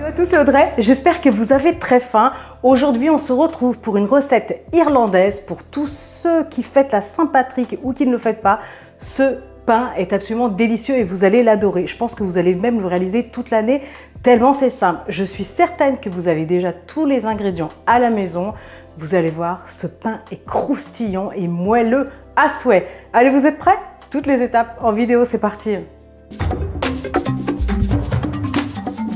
Salut à tous, c'est Audrey, j'espère que vous avez très faim. Aujourd'hui, on se retrouve pour une recette irlandaise pour tous ceux qui fêtent la Saint-Patrick ou qui ne le fêtent pas. Ce pain est absolument délicieux et vous allez l'adorer. Je pense que vous allez même le réaliser toute l'année, tellement c'est simple. Je suis certaine que vous avez déjà tous les ingrédients à la maison. Vous allez voir, ce pain est croustillant et moelleux à souhait. Allez, vous êtes prêts? Toutes les étapes en vidéo, c'est parti.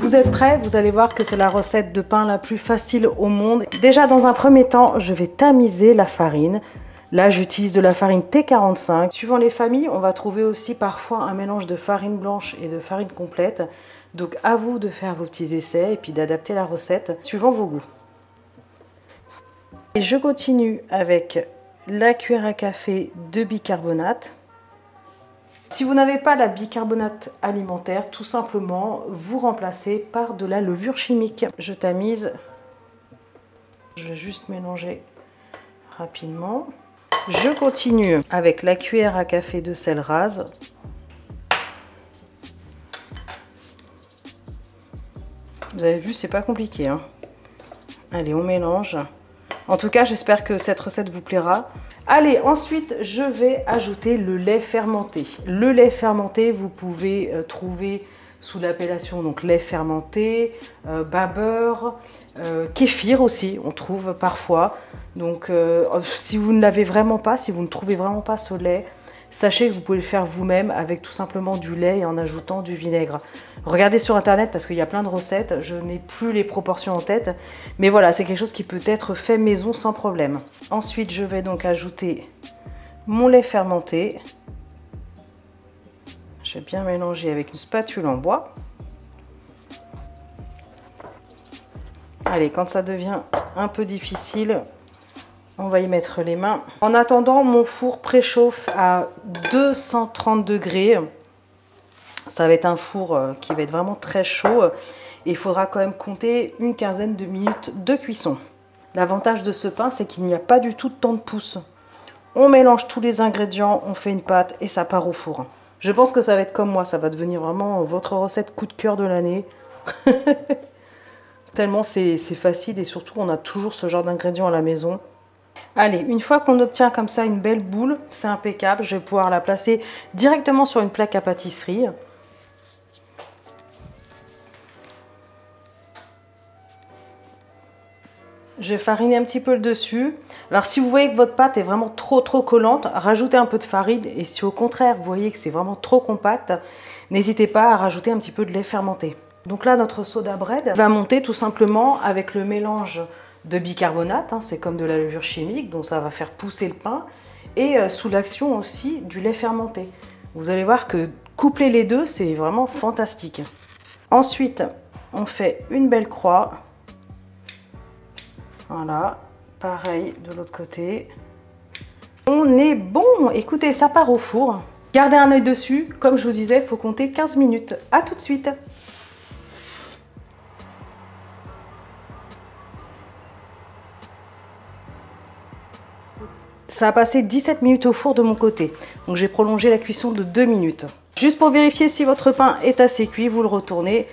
Vous êtes prêts? Vous allez voir que c'est la recette de pain la plus facile au monde. Déjà, dans un premier temps, je vais tamiser la farine. Là, j'utilise de la farine T45. Suivant les familles, on va trouver aussi parfois un mélange de farine blanche et de farine complète. Donc, à vous de faire vos petits essais et puis d'adapter la recette suivant vos goûts. Et je continue avec la cuillère à café de bicarbonate. Si vous n'avez pas la bicarbonate alimentaire, tout simplement, vous remplacez par de la levure chimique. Je tamise. Je vais juste mélanger rapidement. Je continue avec la cuillère à café de sel rase. Vous avez vu, c'est pas compliqué, hein. Allez, on mélange. En tout cas, j'espère que cette recette vous plaira. Allez, ensuite, je vais ajouter le lait fermenté. Le lait fermenté, vous pouvez trouver sous l'appellation donc lait fermenté, babeur, kéfir aussi, on trouve parfois. Donc, si vous ne l'avez vraiment pas, si vous ne trouvez vraiment pas ce lait, sachez que vous pouvez le faire vous-même avec tout simplement du lait et en ajoutant du vinaigre. Regardez sur internet parce qu'il y a plein de recettes, je n'ai plus les proportions en tête, mais voilà, c'est quelque chose qui peut être fait maison sans problème. Ensuite, je vais donc ajouter mon lait fermenté. Je vais bien mélanger avec une spatule en bois. Allez, quand ça devient un peu difficile, on va y mettre les mains. En attendant, mon four préchauffe à 230 degrés. Ça va être un four qui va être vraiment très chaud. Et il faudra quand même compter une quinzaine de minutes de cuisson. L'avantage de ce pain, c'est qu'il n'y a pas du tout de temps de pouce. On mélange tous les ingrédients, on fait une pâte et ça part au four. Je pense que ça va être comme moi, ça va devenir vraiment votre recette coup de cœur de l'année. Tellement c'est facile et surtout on a toujours ce genre d'ingrédients à la maison. Allez, une fois qu'on obtient comme ça une belle boule, c'est impeccable, je vais pouvoir la placer directement sur une plaque à pâtisserie. Je vais fariner un petit peu le dessus. Alors si vous voyez que votre pâte est vraiment trop collante, rajoutez un peu de farine. Et si au contraire vous voyez que c'est vraiment trop compact, n'hésitez pas à rajouter un petit peu de lait fermenté. Donc là notre soda bread va monter tout simplement avec le mélange de bicarbonate, hein, c'est comme de la levure chimique, donc ça va faire pousser le pain. Et sous l'action aussi du lait fermenté. Vous allez voir que coupler les deux, c'est vraiment fantastique. Ensuite, on fait une belle croix. Voilà, pareil de l'autre côté. On est bon. Écoutez, ça part au four. Gardez un œil dessus. Comme je vous disais, il faut compter 15 minutes. À tout de suite. Ça a passé 17 minutes au four de mon côté. Donc j'ai prolongé la cuisson de 2 minutes. Juste pour vérifier si votre pain est assez cuit, vous le retournez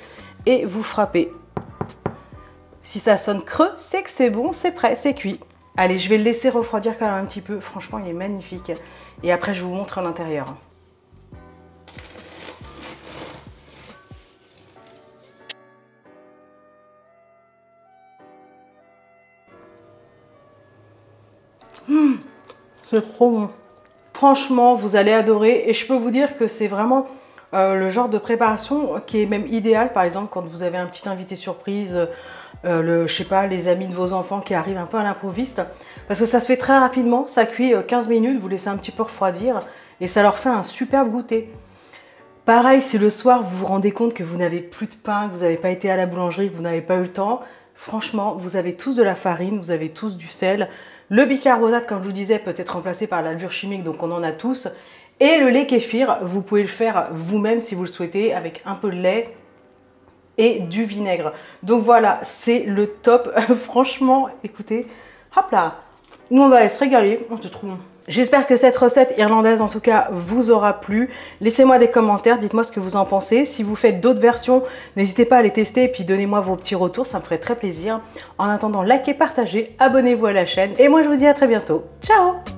et vous frappez. Si ça sonne creux, c'est que c'est bon, c'est prêt, c'est cuit. Allez, je vais le laisser refroidir quand même un petit peu. Franchement, il est magnifique. Et après, je vous montre l'intérieur. C'est trop bon. Franchement, vous allez adorer. Et je peux vous dire que c'est vraiment le genre de préparation qui est même idéal. Par exemple, quand vous avez un petit invité surprise, je sais pas, les amis de vos enfants qui arrivent un peu à l'improviste. Parce que ça se fait très rapidement. Ça cuit 15 minutes. Vous laissez un petit peu refroidir. Et ça leur fait un superbe goûter. Pareil, si le soir, vous vous rendez compte que vous n'avez plus de pain, que vous n'avez pas été à la boulangerie, que vous n'avez pas eu le temps. Franchement, vous avez tous de la farine, vous avez tous du sel. Le bicarbonate, comme je vous disais, peut être remplacé par la levure chimique, donc on en a tous. Et le lait kéfir, vous pouvez le faire vous-même si vous le souhaitez, avec un peu de lait et du vinaigre. Donc voilà, c'est le top. Franchement, écoutez, hop là, nous on va aller se régaler, on se trouve. J'espère que cette recette irlandaise en tout cas vous aura plu. Laissez-moi des commentaires, dites-moi ce que vous en pensez. Si vous faites d'autres versions, n'hésitez pas à les tester et puis donnez-moi vos petits retours, ça me ferait très plaisir. En attendant, likez, partagez, abonnez-vous à la chaîne et moi je vous dis à très bientôt. Ciao!